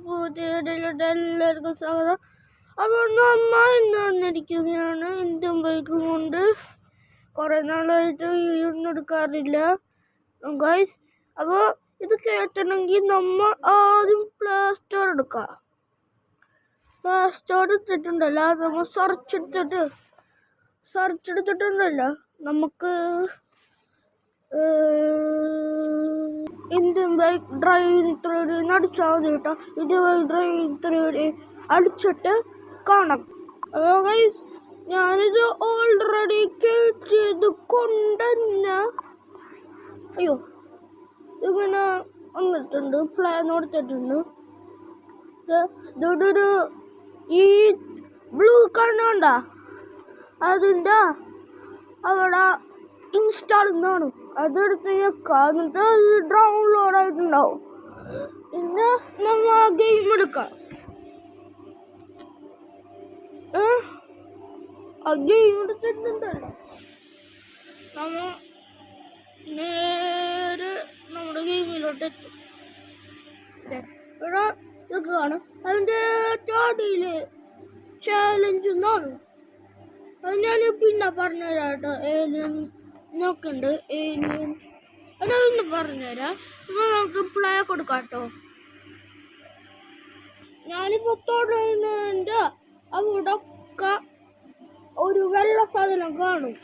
പുതിയതിലോട്ട് എല്ലാവർക്കും സ്വാഗതം. അപ്പോൾ നമ്മൾ ഇന്ന് വന്നിരിക്കുകയാണ് ഇന്ത്യൻ ബൈക്ക് കൊണ്ട്. കുറേ നാളായിട്ട് ഒന്നും എടുക്കാറില്ല ഗൈസ്. അപ്പോൾ ഇത് കേട്ടണമെങ്കിൽ നമ്മൾ ആദ്യം പ്ലേ സ്റ്റോർ എടുക്കുക. പ്ലേ സ്റ്റോർ എടുത്തിട്ടുണ്ടല്ലോ, നമ്മൾ സെർച്ച് എടുത്തിട്ടുണ്ടല്ലോ, നമുക്ക് ഇന്ത്യൻ ബൈക്ക് ഡ്രൈവിംഗ് 3D അടിച്ചാൽ മതി കേട്ടോ. ഇന്ത്യൻ ബൈക്ക് ഡ്രൈവിംഗ് 3D അടിച്ചിട്ട് കാണാം. അപ്പോൾ ഗൈസ്, ഞാനിത് ഓൾറെഡി കേട്ടത് കൊണ്ട് തന്നെ ഇങ്ങനെ വന്നിട്ടുണ്ട്, പ്ലാൻ കൊടുത്തിട്ടുണ്ട്. ഇതൊരു ഈ ബ്ലൂ കണ്ണുണ്ട, അതിൻ്റെ അവിടെ ഇൻസ്റ്റാൾ എന്നാണ്. അതെടുത്ത് ഞെക്കാന്നിട്ട് അത് ഡൗൺലോഡ് ആയിട്ടുണ്ടാവും. പിന്നെ നമ്മൾ ആ ഗെയിം എടുക്കാം. ആ ഗെയിം എടുത്തിട്ടുണ്ടല്ലോ, നമ്മൾ നേരെ നമ്മുടെ ഗെയിമിലോട്ട് എത്തും. ഇവിടെ ഇതൊക്കെ കാണും. അതിൻ്റെ ചാടിയിൽ ചാലഞ്ച് എന്നാണ്. അത് ഞാൻ പിന്നെ പറഞ്ഞുതരാം കേട്ടോ. ഏലിയൻ നോക്കണ്ട്, ഏലിയൻ അതൊന്ന് പറഞ്ഞുതരാം. അപ്പോൾ നമുക്ക് പ്ലേ കൊടുക്കാം കേട്ടോ. ഞാനിപ്പോൾ തുടങ്ങുന്നതിൻ്റെ അവിടെ ഒക്കെ ഒരു വെള്ള സാധനം കാണും.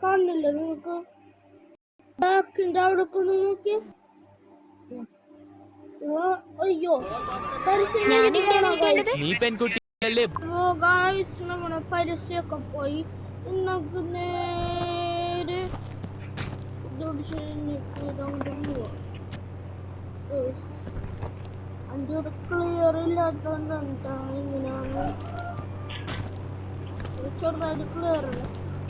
കാണില്ലേ നിങ്ങൾക്ക്? ബാക്കിൻ്റെ അവിടെ ഒക്കെ ഒന്ന് നോക്കി. അയ്യോ, നമ്മുടെ പരസ്യമൊക്കെ പോയി. നമുക്ക് നേരെ അതിൻ്റെ ക്ലിയർ ഇല്ലാത്തതുകൊണ്ടാണ് ഇങ്ങനെയാണ്. ചെറുതായിട്ട് ക്ലിയർ അല്ല.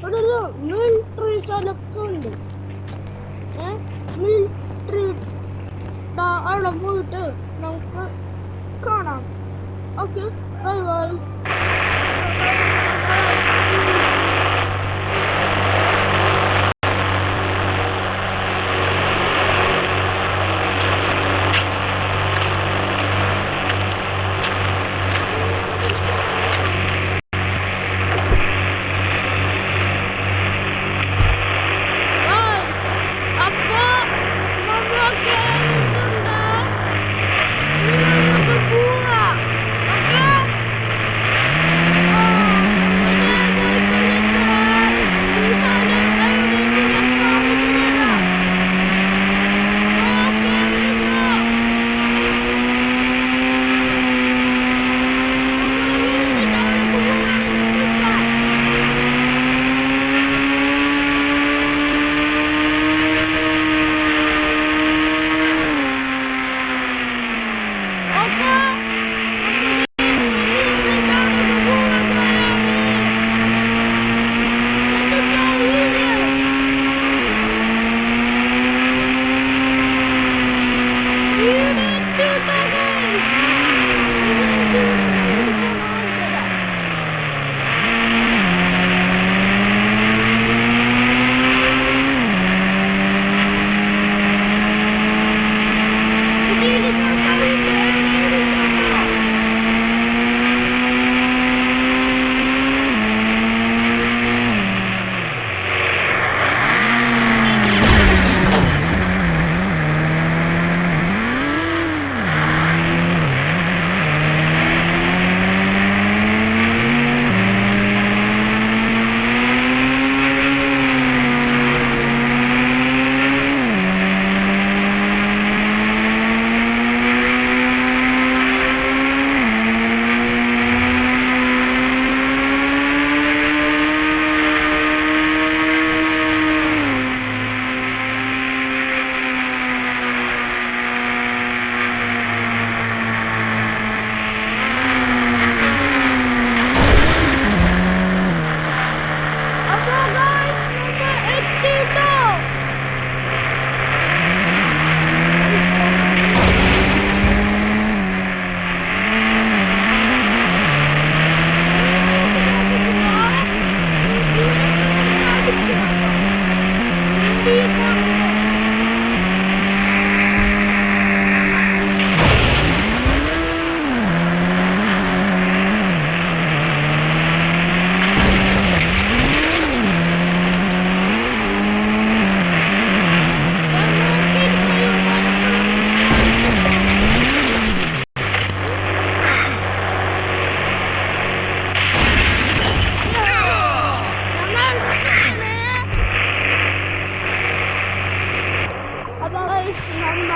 അവിടെ ഒരു മിലിറ്ററി സ്ഥലമൊക്കെ ഉണ്ട്. മിലിറ്ററി അവിടെ പോയിട്ട് നമുക്ക് കാണാം. Okay, bye bye. അപ്പോൾ ഗൈസ് നമ്മ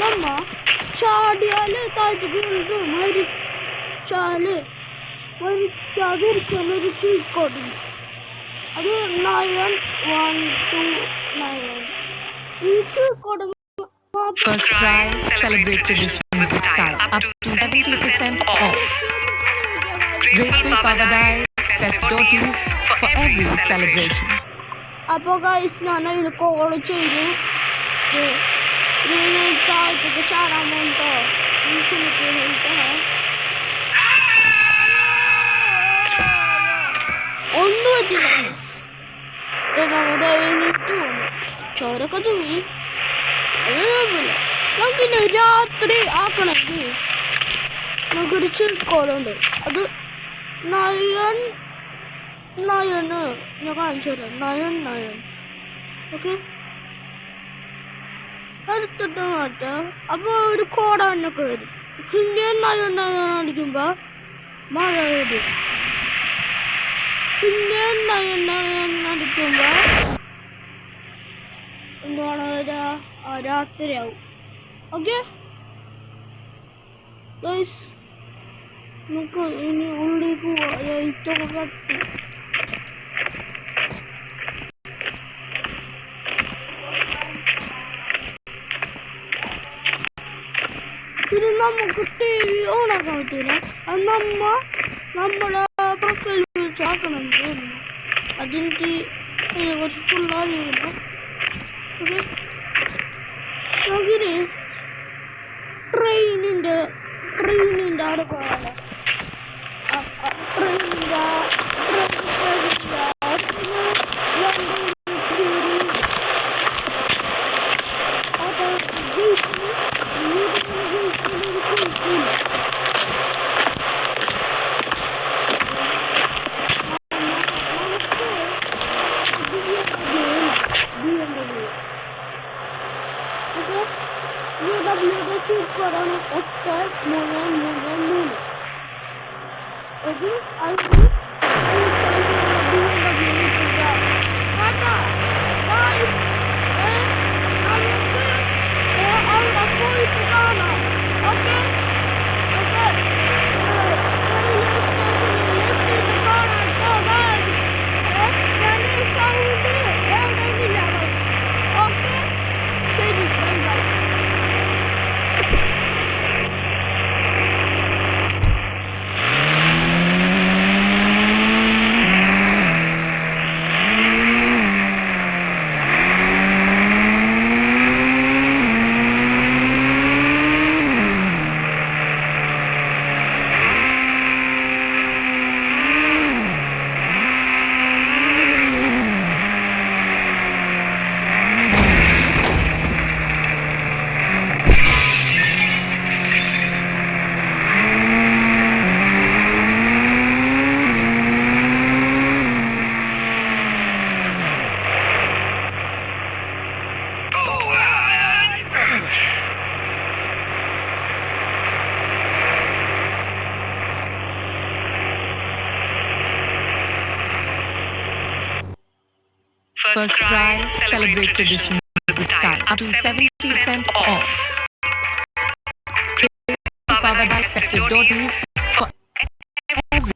നമ്മ ചാടിയാല് താഴ്ത്തിട്ട് മരിച്ചാല് മരിക്കാതിരിക്കുന്നൊരു ചീക്കോടി അത് 9129 ഈ Cheekode First prize, celebrate tradition with style. Up to 70% off. Graceful Pavadai, festivities for every celebration. അപ്പോൾ ഗൈസ് ഞാൻ അതിൽ കോൾ ചെയ്തു താഴത്തേക്ക് ചാടാൻ പോകട്ടോ ഒന്നും പറ്റില്ല എണീറ്റ് പോന്നു ചോരൊക്കെ തുണി അതിനൊന്നുമില്ല നമുക്കിന്ന് രാത്രി ആക്കണമെങ്കിൽ നമുക്കൊരു ചിക്കോളുണ്ട് അത് നയന് ഞാൻ കാണിച്ചു തരാം നയൻ ഓക്കെ എടുത്തിട്ട് മാറ്റാം അപ്പോൾ ഒരു കോടാനൊക്കെ വരും പിന്നെ നയൻ അടിക്കുമ്പോൾ മഴ വരും പിന്നെ നയൻ അടിക്കുമ്പോൾ എന്താണ് രാത്രിയാവും ഓക്കെ ഗൈസ് നമുക്ക് ഇനി ഉള്ളിലേക്ക് പോവാം ലൈറ്റൊക്കെ കത്തി പിന്നെ നമുക്ക് ടി വി ഓണാക്കാൻ പറ്റില്ല അത് നമ്മുടെ പ്രൊഫൈൽ വെച്ച് ആക്കണം തോന്നുന്നു അതെനിക്ക് അതിനെക്കുറിച്ച് ഫുൾ അറിയില്ല ഓക്കെ നമുക്കിനി ട്രെയിനിൻ്റെ അവിടെ പോകാമല്ലോ ട്രെയിനിൻ്റെ ചുരുക്കമാണ് 8333. ഒരു അവിടെ പോയിട്ട് കാണാം. ഓക്കെ റെയിൽവേ സ്റ്റേഷനിൽ എത്തിയിട്ട് കാണാം കേട്ടോ ഗൈസ്. ഞാൻ സൗണ്ട് എവിടെയില്ല ഗൈസ്. ഓക്കെ ശരി, bye bye. First Cry celebrate tradition with style. Up to 70% off. Powered by festive dotties for every.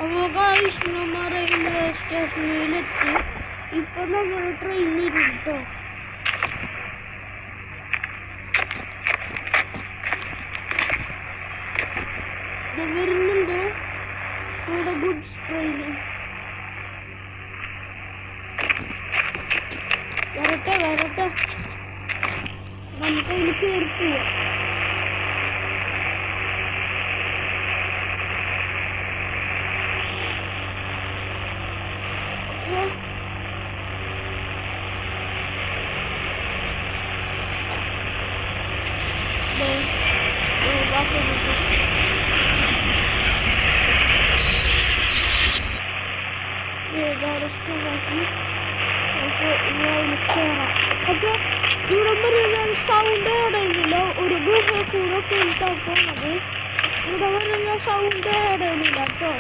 അപ്പോൾ ഗൈസ് നമ്മൾ റെയിൽവേ സ്റ്റേഷനിലെത്തി. ഇപ്പം നമ്മൾ ട്രെയിനിൽ കേട്ടോ. ഇത് വരുന്നുണ്ട് നമ്മുടെ ഗുഡ്സ് ട്രെയിൻ. വരട്ടെ വരട്ടെ, നമുക്ക് അതിന് കയറി പോവാം. ഓക്കെ, ഇവിടെ വരുന്ന സൗണ്ട് ഇടയില്ല. ഒരു ഗുഹ കൂടെ കേൾക്കാക്കുന്നത്. ഇവിടെ വരുന്ന സൗണ്ട് ഇടയില്ല കേട്ടോ.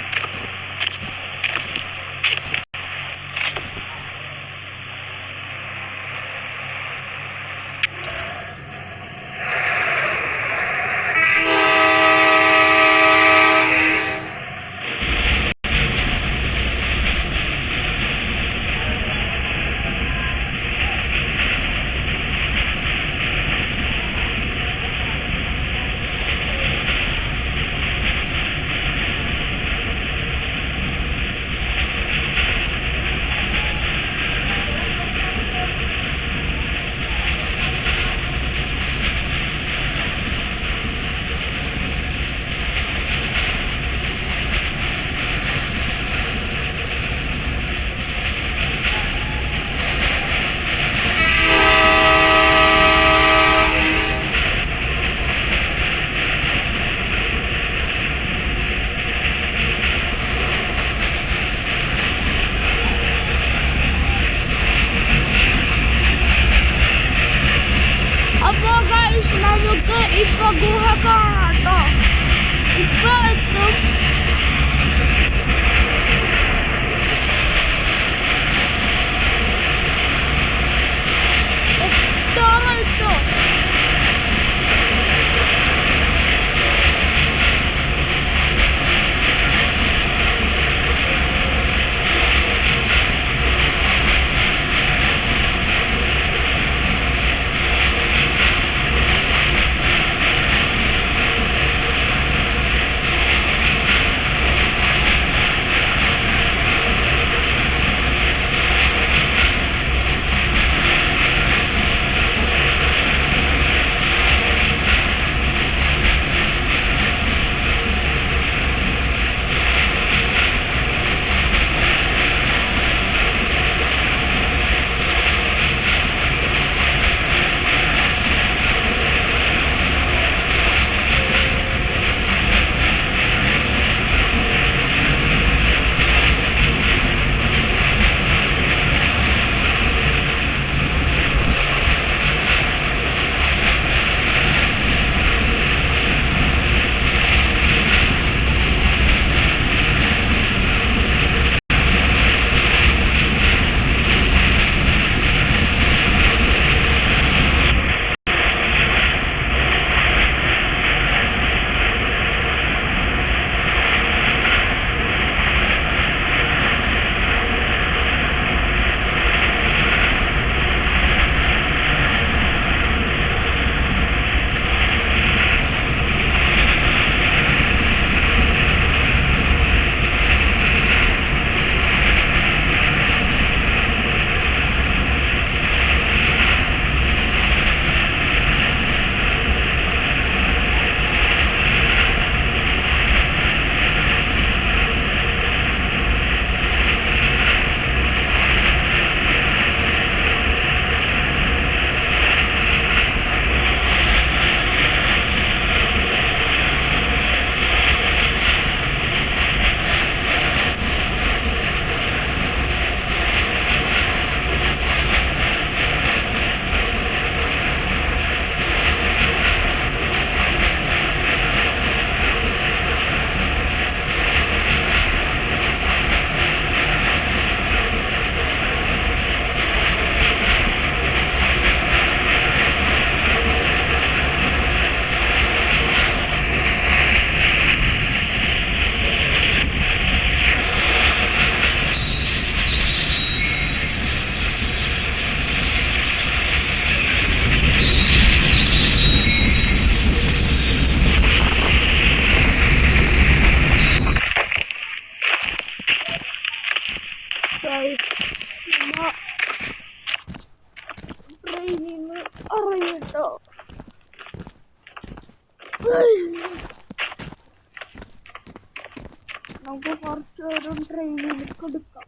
നമുക്ക് കുറച്ച് നേരം ട്രെയിനിലേക്ക് എടുക്കാം.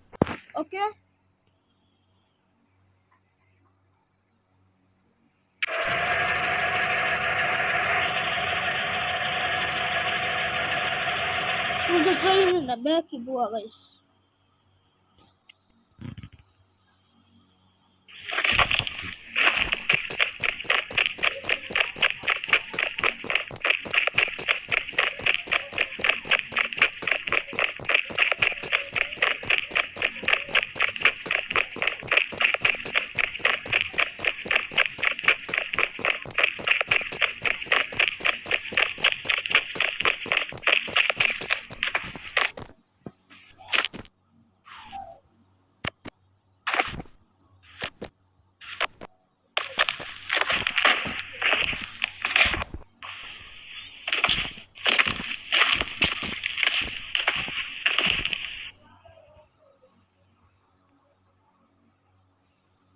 ഓക്കെ, നമുക്ക് ട്രെയിനിൻ്റെ ബാക്കിൽ പോവാം ഗൈസ്.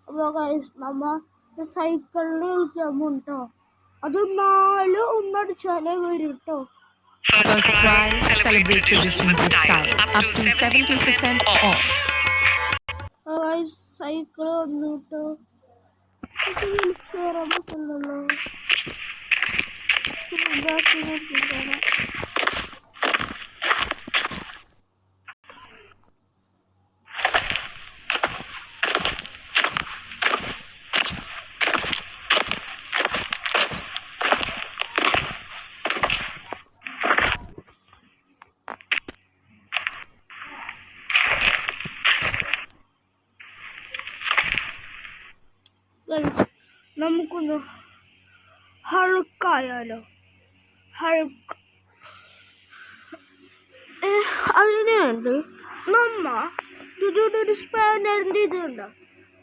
അപ്പോൾ ഗൈസ് നമ്മൾ സൈക്കിളിൽ കളിക്കാൻ പോകും കേട്ടോ. അത് 4 ഒന്നടിച്ചാലേ വരും കേട്ടോ. First prize, celebrate traditions with style. Up to 70% off. Guys cycle വന്നു കേട്ടോ. കയറാൻ പറ്റില്ലല്ലോ. നമുക്കൊന്ന് ഹൾക്കായാലോ. ഹൾക്ക് അതിനുണ്ട് നമ്മ ഇതൊരു സ്പാനറിൻ്റെ ഇതുണ്ടോ,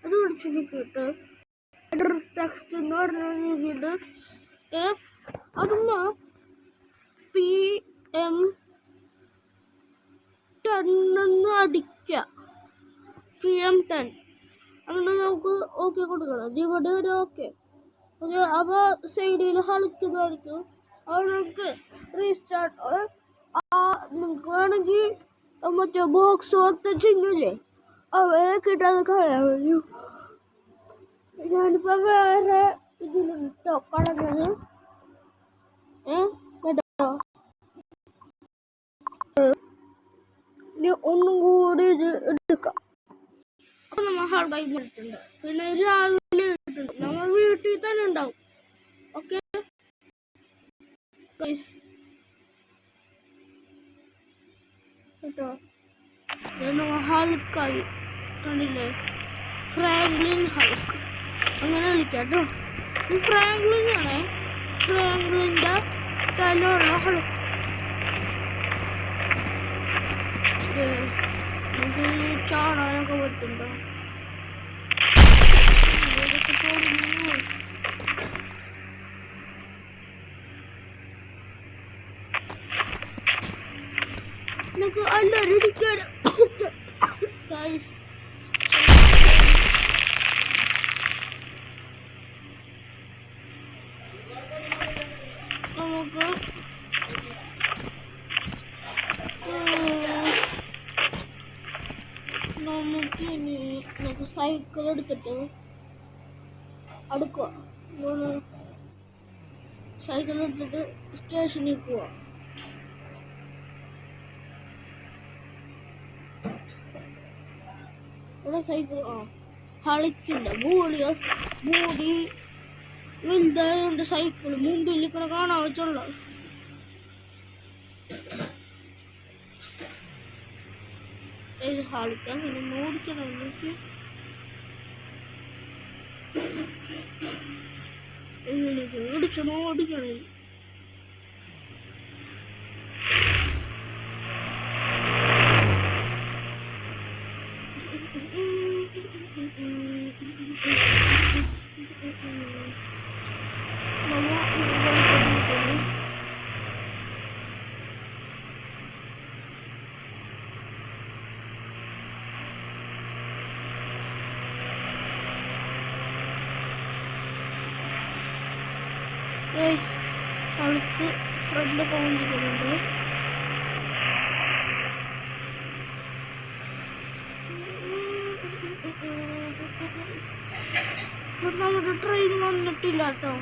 അത് പിടിച്ചിട്ട് ടെക്സ്റ്റ് എന്ന് പറഞ്ഞിട്ട് അതൊന്ന് PM10 എന്ന് അടിക്കുക. PM10 അങ്ങനെ നമുക്ക് ഓക്കെ കൊടുക്കണം. ഇവിടെ ഒരു ഓക്കെ അപ്പോൾ സൈഡിൽ കളിക്കുന്നതായിരിക്കും. അപ്പോൾ നമുക്ക് റീസ്റ്റാർട്ട് നിങ്ങൾക്ക് വേണമെങ്കിൽ മറ്റേ ബോക്സ് പോലത്തെ ചിഹ്നമില്ലേ അവയെ കിട്ടാതെ കളയാൻ കഴിയും. ഞാനിപ്പോൾ വേറെ ഇതിലുണ്ടോ കളഞ്ഞത് കേട്ടോ. ഇനി ഒന്നും കൂടി ഇത് എടുക്കാം. നമ്മൾ ഹാൾക്കായി പോയിട്ടുണ്ട്. പിന്നെ രാവിലെ ഇട്ടിട്ടുണ്ട്. നമ്മൾ വീട്ടിൽ തന്നെ ഉണ്ടാവും. ഓക്കെ കേട്ടോ. നമ്മൾ ഹൾക്കായി കണ്ടില്ലേ, ഫ്രാങ്ക്ലിൻ ഹൾക്ക് അങ്ങനെ വിളിക്കാം കേട്ടോ. ഈ ഫ്രാങ്ക്ലിൻ ആണ്, ഫ്രാങ്ക്ലിൻ്റെ തലമുള്ള ഹൾക്ക്. നമുക്ക് ചാടാനൊക്കെ പറ്റുന്നുണ്ടോ? നമുക്ക് എല്ലാവരും ഇരിക്കാൻ നമുക്ക് നമുക്ക് സൈക്കിൾ എടുത്തിട്ട് അടുക്കുക. സൈക്കിൾ എടുത്തിട്ട് സ്റ്റേഷനിൽ പോവാം. ഇവിടെ സൈക്കിൾ കളിക്കണ്ട മൂടി വലുതായതുകൊണ്ട് സൈക്കിൾ മുമ്പിൽ കൂടെ കാണാൻ പറ്റുള്ളൂ. ഇത് കളിക്കാൻ പിന്നെ ഓടിക്കണം. എനിക്ക് ഓടിക്കണം. അവൾക്ക് ഫ്രണ്ടൊക്കെ വന്നിട്ടുണ്ട്. നമ്മുടെ ട്രെയിൻ വന്നിട്ടില്ല കേട്ടോ.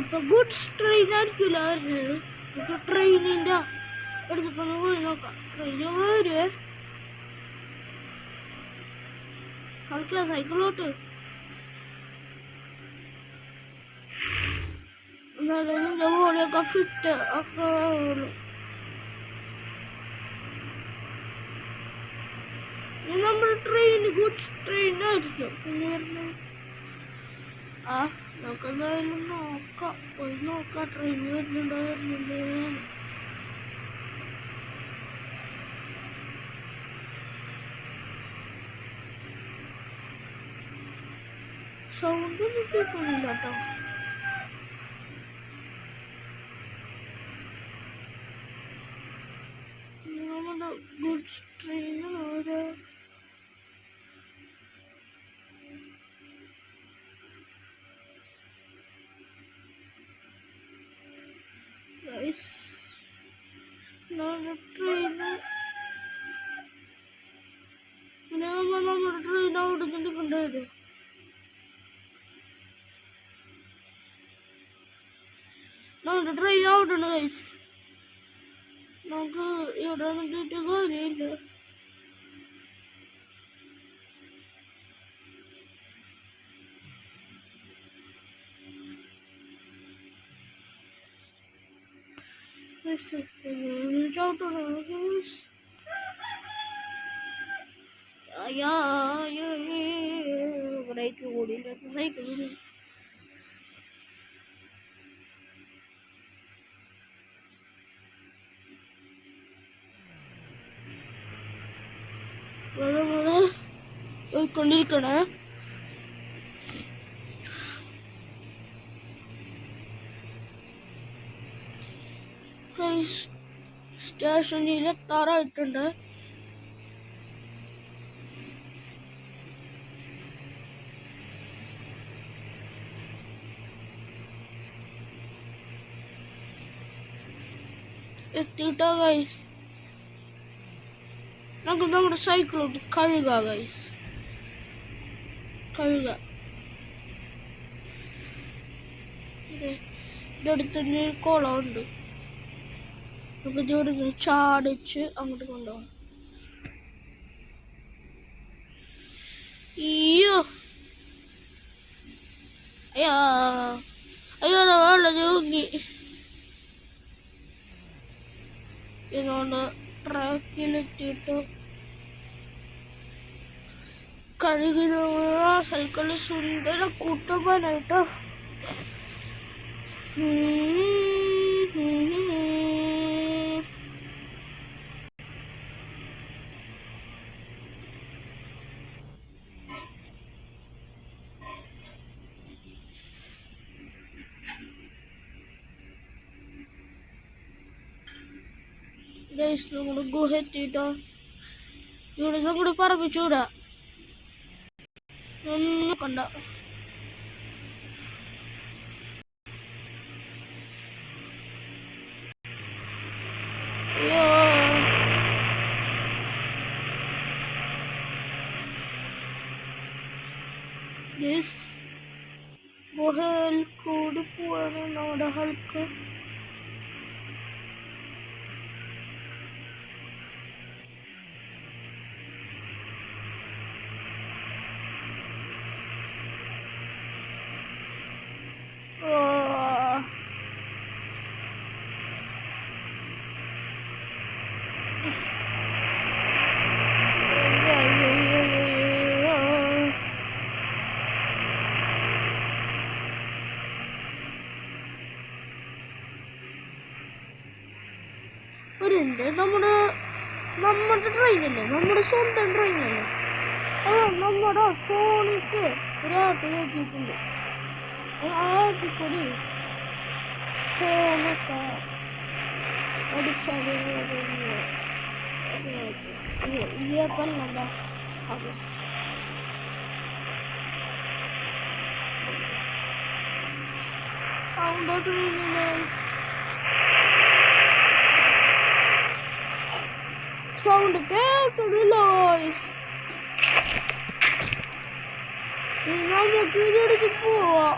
ഇപ്പൊ ഗുഡ്സ് ട്രെയിൻ ആയിരിക്കില്ല വരുന്നത്. ഇപ്പൊ ട്രെയിനിന്റെ എടുത്തപ്പോ പോയി നോക്കാം. ട്രെയിന് വരുവേ. കളിക്കാ സൈക്കിളോട്ട്. എന്നാലും നിന്റെ ബോഡിയൊക്കെ ഫിറ്റ് ഒക്കെ ആവുള്ളൂ. നമ്മുടെ ട്രെയിൻ ഗുഡ്സ് ട്രെയിൻ ആയിരിക്കും പിന്നെ വരുന്നത്. ആ നമുക്ക് എന്തായാലും നോക്കാം. പോയി നോക്കാം ട്രെയിൻ വരുന്നുണ്ടോ വരുന്നുണ്ട്. സൗണ്ട് ഒന്നും കേൾക്കുന്നില്ല കേട്ടോ. നമ്മുടെ ഗുഡ്സ് ട്രെയിൻ ഓരോ ട്രെയിന് പിന്നെ നമ്മുടെ ട്രെയിൻ അവിടെ നിന്ന് കൊണ്ടുവരും. നമ്മുടെ ട്രെയിൻ അവിടെ ഉണ്ട് ഗൈസ്. നമുക്ക് ഇവിടെ നിന്നിട്ട് കാര്യമില്ല. ബ്രേക്ക് കൂടിയില്ല സൈക്കിൾ. പോയിക്കൊണ്ടിരിക്കണേ. സ്റ്റേഷനിൽ എത്താറായിട്ടുണ്ട്. എത്തിയിട്ടോ ഗൈസ്. നമുക്ക് നമ്മുടെ സൈക്കിളോട്ട് കഴുകാം ഗൈസ്. കഴുകാം. ഇതിൻ്റെ അടുത്തൊരു കുളമുണ്ട്. നമുക്ക് ഇവിടെ നിന്ന് ചാടിച്ച് അങ്ങോട്ട് കൊണ്ടുപോകാം. അയ്യോ അയ്യോ അയ്യോ വെള്ളം ചൂങ്ങി. ഇതുകൊണ്ട് ട്രാക്കിലെത്തിയിട്ട് കഴുകി സൈക്കിളിൽ സുന്ദര കൂട്ടുവാനായിട്ടോ. നമ്മൾ ഗുഹ എത്തിയിട്ടോ. ഇവിടെ നമ്മൾ പറപ്പിച്ചൂടാ ഒന്നും കണ്ട. അയ്യോ ഗുഹയിൽ കൂടി പോവാണ് നമ്മുടെ ഹൾക്ക്. നമ്മുടെ ട്രെയിനല്ലേ, നമ്മുടെ സ്വന്തം ട്രെയിനല്ലേ. അത് നമ്മുടെ ഫോണിക്ക് ഒരു ആപ്പ് കയറ്റിയിട്ടുണ്ട്. ആപ്പിൽ കൂടി ഫോണൊക്കെ അടിച്ചാൽ ഈ ആപ്പല്ല അത്. സൗണ്ട് സൗണ്ട് കേൾക്കണില്ല ഗൈസ്. നമുക്ക് ഇതെടുത്ത് പോവാ,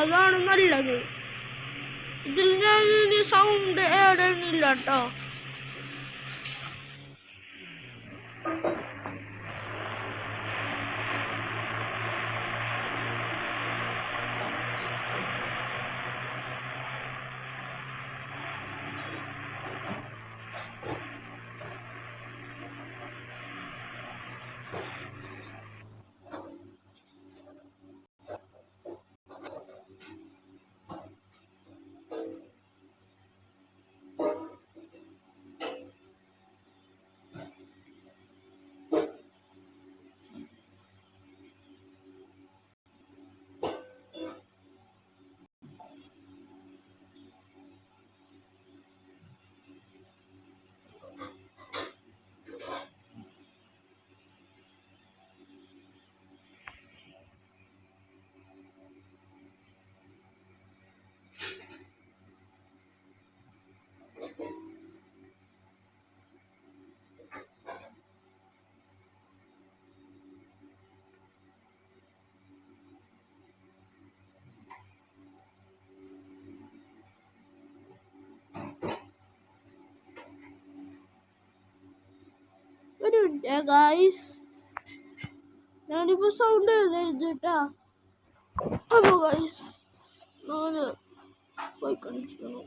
അതാണ് നല്ലത്. ഇതിൽ ഞാൻ സൗണ്ട് ഏടുന്നില്ല കേട്ടോ. ഒരു മിനിറ്റ് ഗൈസ്, ഞാനിപ്പോൾ സൗണ്ട് എഴുതിട്ടാ. അപ്പോൾ ഗൈസ് ഞാൻ പോയി കളിക്കണം.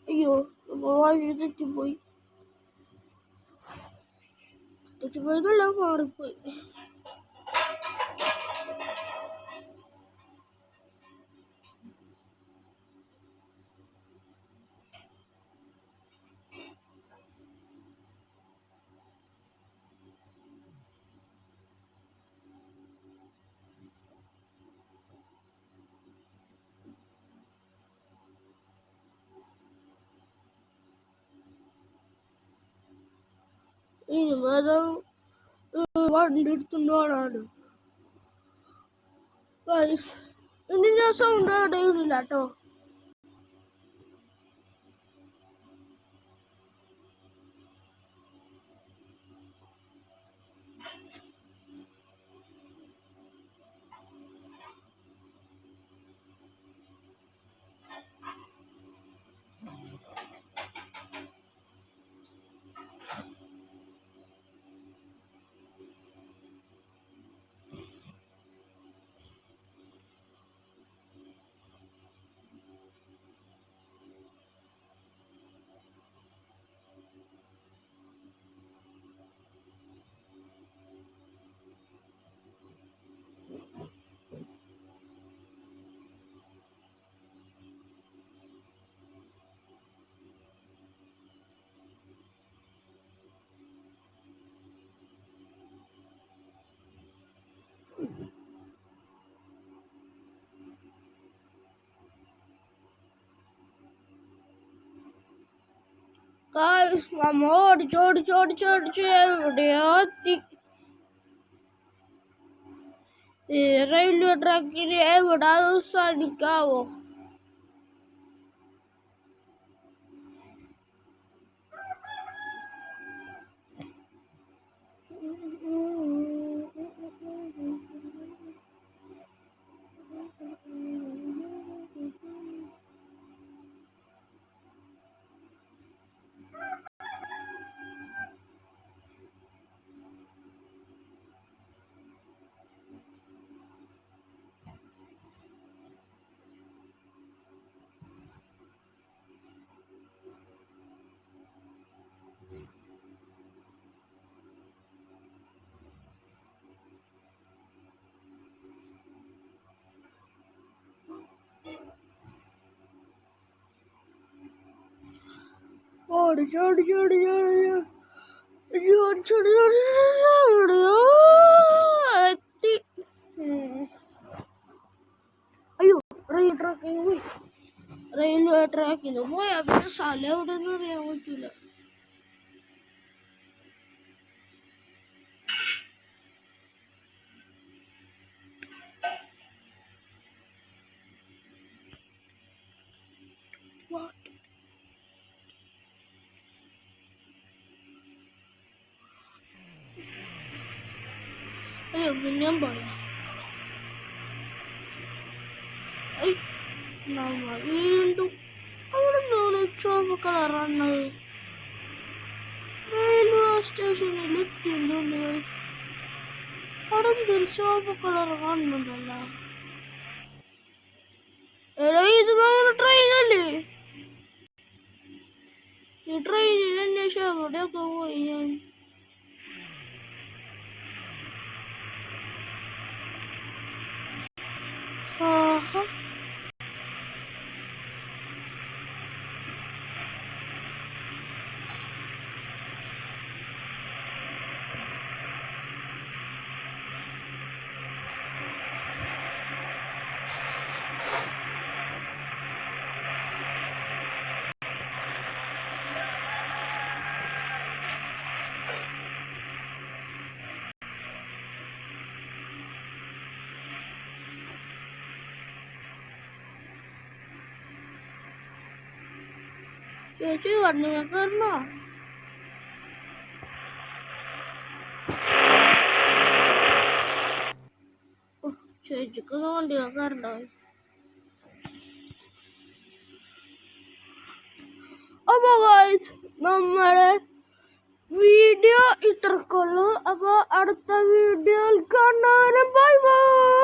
അയ്യോ, വഴി തെറ്റിപ്പോയതല്ല, മാറിപ്പോയി. ഇനി വേറെ വണ്ടി എടുത്തുകൊണ്ടാണ് ഗൈസ്. ഇനി ഞാൻ സൗണ്ട് എവിടെയില്ല കേട്ടോ. ഗൈസ് നമ്മ ഓടിച്ചോടിച്ചോടിച്ചോടിച്ച് എവിടെയോ എത്തി. ഈ റെയിൽവേ ട്രാക്കിന് എവിടെ അവസാനിക്കാവോ? എവിടെയോ എത്തി. അയ്യോ, റെയിൽവേ ട്രാക്കിന് പോയാ പിന്നെ സ്ഥലം എവിടെയെന്ന് അറിയാൻ പറ്റൂല. പിന്നെയും പറയാം. നമ്മൾ വീണ്ടും അവിടെ നിന്നാണ് ചുവപ്പ് കളറാണ് റെയിൽവേ സ്റ്റേഷനിൽ എത്തിയിട്ടുണ്ട്. അവിടെ എന്തൊരു ചുവപ്പ് കളർ കാണുന്നുണ്ടല്ലോ. എടാ ഇത് നമ്മുടെ ട്രെയിനല്ലേ? ഈ ട്രെയിനിൽ അന്വേഷിച്ച് എവിടെയൊക്കെ പോയി ഞാൻ. ആഹാ ചേച്ചി വണ്ടി കയറണോ? ചേച്ചിക്ക് വണ്ടി കയറണ്ട. അപ്പൊ ഗൈസ് നമ്മുടെ വീഡിയോ ഇത്രക്കുള്ളൂ. അപ്പൊ അടുത്ത വീഡിയോയിൽ കാണാനും ബൈ ബൈ.